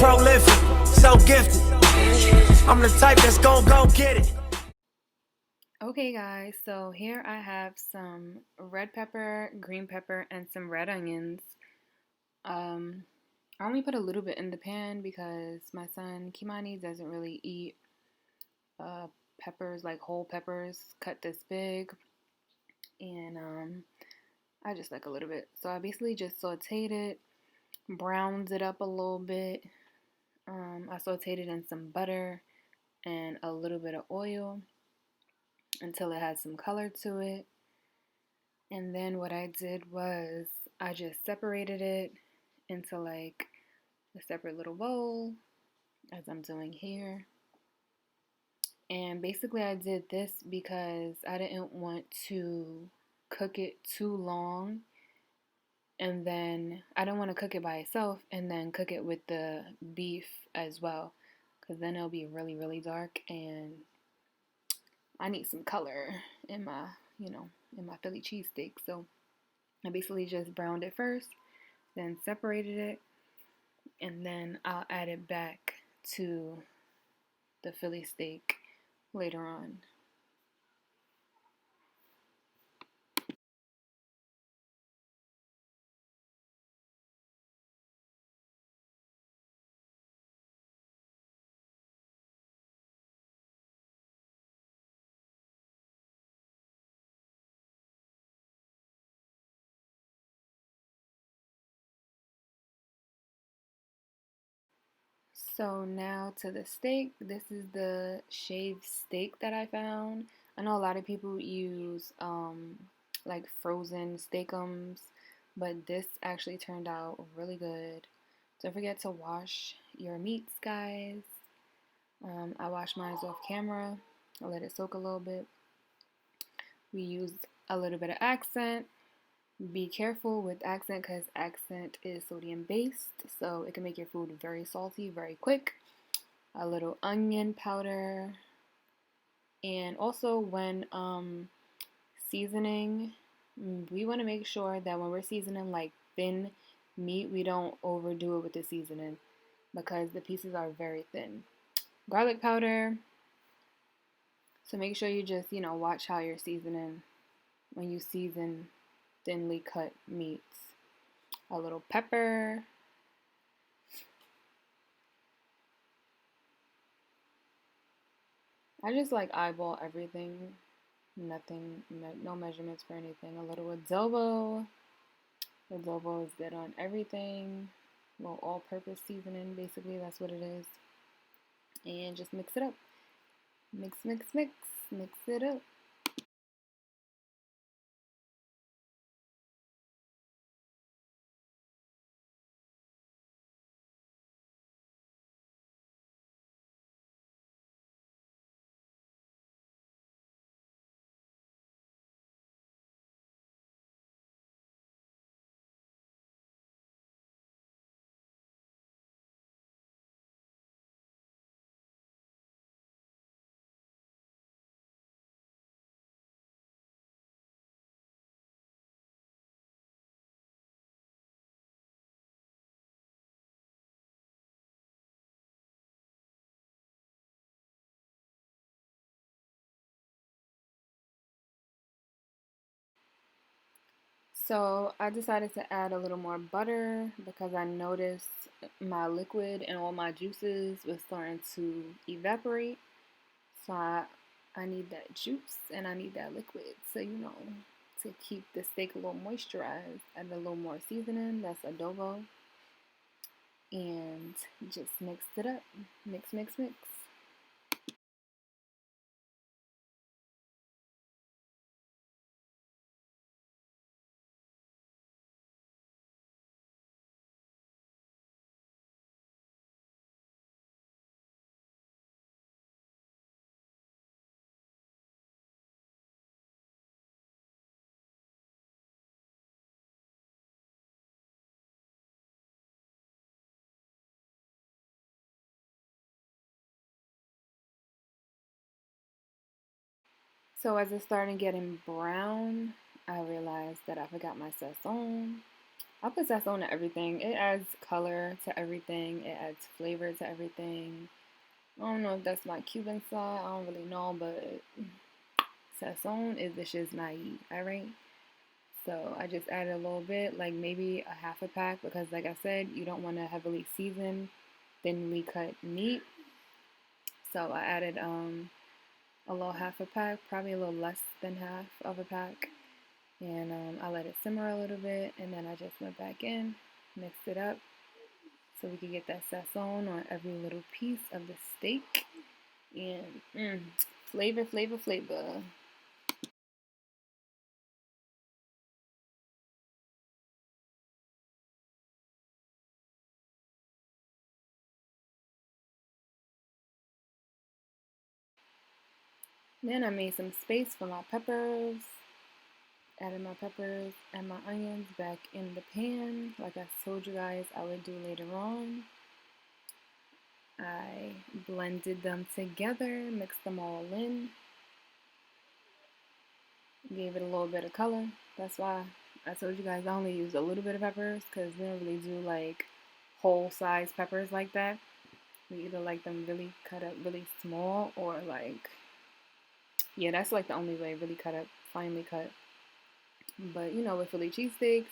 prolific, so gifted. I'm the type that's gon' go get it. Okay guys, so here I have some red pepper, green pepper, and some red onions. I only put a little bit in the pan because my son Kimani doesn't really eat uh, peppers, like whole peppers cut this big, and I just like a little bit. So I basically just sauteed it, browned it up a little bit. I sauteed it in some butter and a little bit of oil until it had some color to it. And then what I did was I just separated it into like a separate little bowl, as I'm doing here. And basically I did this because I didn't want to cook it too long, and then I don't want to cook it by itself and then cook it with the beef as well, because then it'll be really, really dark, and I need some color in my, in my Philly cheesesteak. So I basically just browned it first, then separated it, and then I'll add it back to the Philly steak later on. So now to the steak. This is the shaved steak that I found. I know a lot of people use like frozen steakums, but this actually turned out really good. Don't forget to wash your meats, guys. I washed mine off camera. I let it soak a little bit. We used a little bit of accent. Be careful with accent because accent is sodium based, so it can make your food very salty very quick. A little onion powder, and also when seasoning, we want to make sure that when we're seasoning like thin meat, we don't overdo it with the seasoning because the pieces are very thin. Garlic powder, so make sure you just watch how you're seasoning when you season thinly cut meats. A little pepper. I just like eyeball everything. Nothing, no measurements for anything. A little adobo. Adobo is good on everything. Well, all-purpose seasoning, basically, that's what it is. And just mix it up. Mix, mix, mix. Mix it up. So I decided to add a little more butter because I noticed my liquid and all my juices was starting to evaporate. So I need that juice and I need that liquid. So, to keep the steak a little moisturized, add a little more seasoning. That's adobo. And just mix it up. Mix, mix, mix. So as it started getting brown, I realized that I forgot my sazon. I put sazon to everything. It adds color to everything. It adds flavor to everything. I don't know if that's my Cuban side. I don't really know, but sazon is the shiz naive. All right. So I just added a little bit, like maybe a half a pack, because like I said, you don't want to heavily season thinly cut meat. So I added a little half a pack, probably a little less than half of a pack, and I let it simmer a little bit, and then I just went back in, mixed it up, so we could get that sazon on every little piece of the steak, and flavor, flavor, flavor. Then I made some space for my peppers. Added my peppers and my onions back in the pan, like I told you guys I would do later on. I blended them together, mixed them all in, gave it a little bit of color. That's why I told you guys I only used a little bit of peppers, because we don't really do like whole size peppers like that. We either like them really cut up really small, or like, yeah, that's like the only way, really cut up, finely cut. But you know, with Philly cheesesteaks,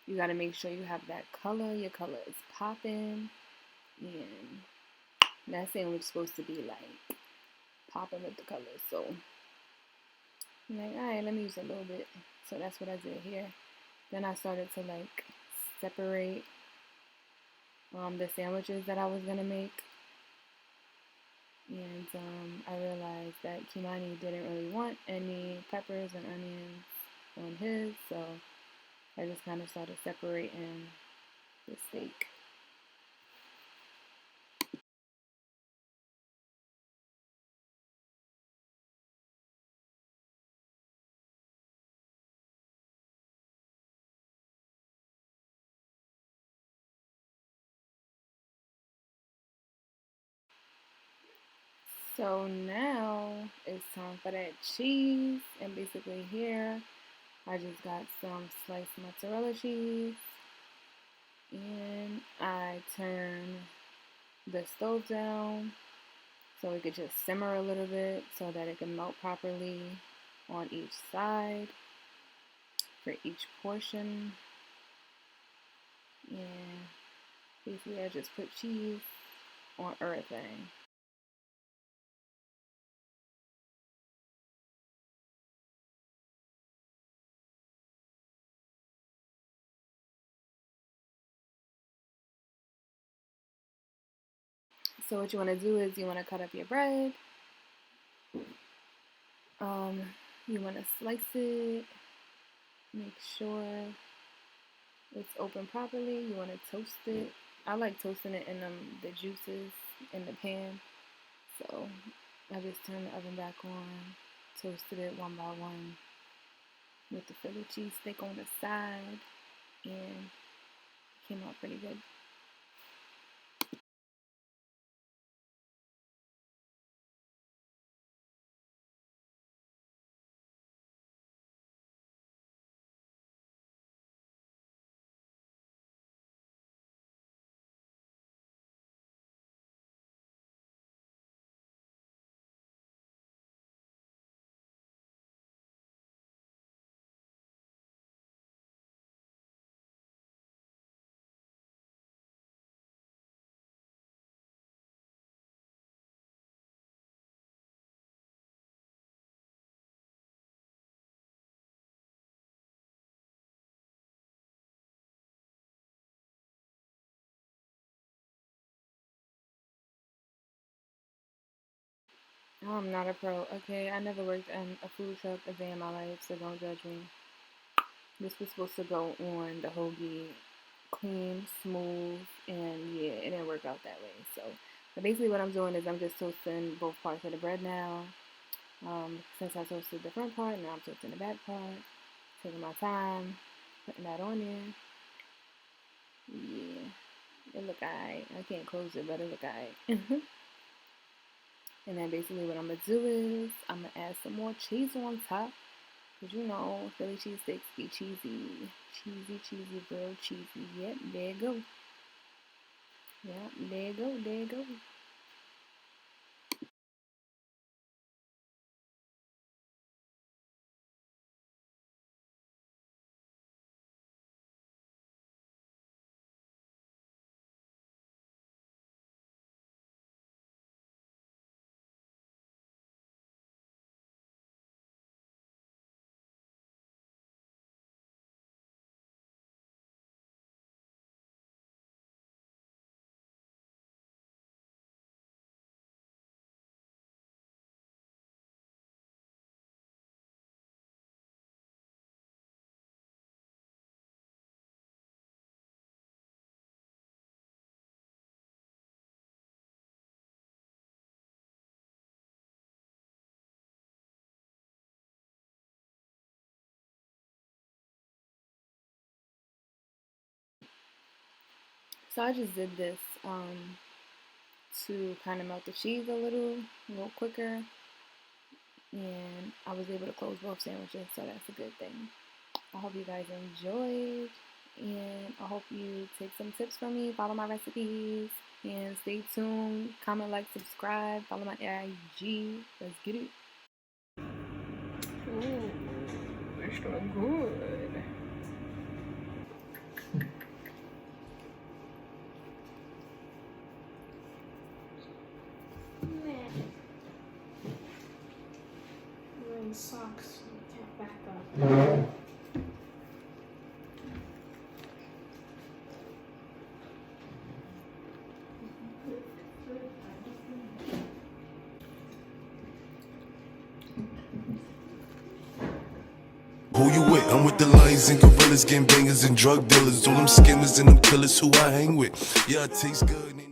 you gotta make sure you have that color. Your color is popping, and that sandwich is supposed to be like popping with the colors. So I'm like, all right, let me use a little bit. So that's what I did here. Then I started to like separate the sandwiches that I was gonna make, and I realized that Kimani didn't really want any peppers and onions on his, so I just kind of started separating the steak. So now it's time for that cheese, and basically here I just got some sliced mozzarella cheese, and I turn the stove down so it could just simmer a little bit so that it can melt properly on each side for each portion. And basically I just put cheese on everything. So what you want to do is you want to cut up your bread. Um, you want to slice it. Make sure it's open properly. You want to toast it. I like toasting it in the juices in the pan. So I just turned the oven back on, toasted it one by one with the Philly cheesesteak on the side, and it came out pretty good. I'm not a pro, okay? I never worked in a food truck a day in my life, so don't judge me. This was supposed to go on the hoagie clean, smooth, and yeah, it didn't work out that way. So, but basically what I'm doing is I'm just toasting both parts of the bread now. Since I toasted the front part, now I'm toasting the back part. Taking my time, putting that on there. Yeah, it look alright. I can't close it, but it look alright. And then basically what I'm gonna do is I'm gonna add some more cheese on top. Cause you know, Philly cheesesteaks be cheesy. Cheesy, cheesy, real cheesy. Yep, there you go. Yep, there you go, there you go. So I just did this to kind of melt the cheese a little quicker, and I was able to close both sandwiches, so that's a good thing. I hope you guys enjoyed, and I hope you take some tips from me, follow my recipes, and stay tuned. Comment, like, subscribe, follow my IG. Let's get it. Ooh, it's so good. Wearing socks, you can't back up. Who you with? I'm with the lions and gorillas, gang bangers and drug dealers. All them skimmers and them killers who I hang with. Yeah, it tastes good.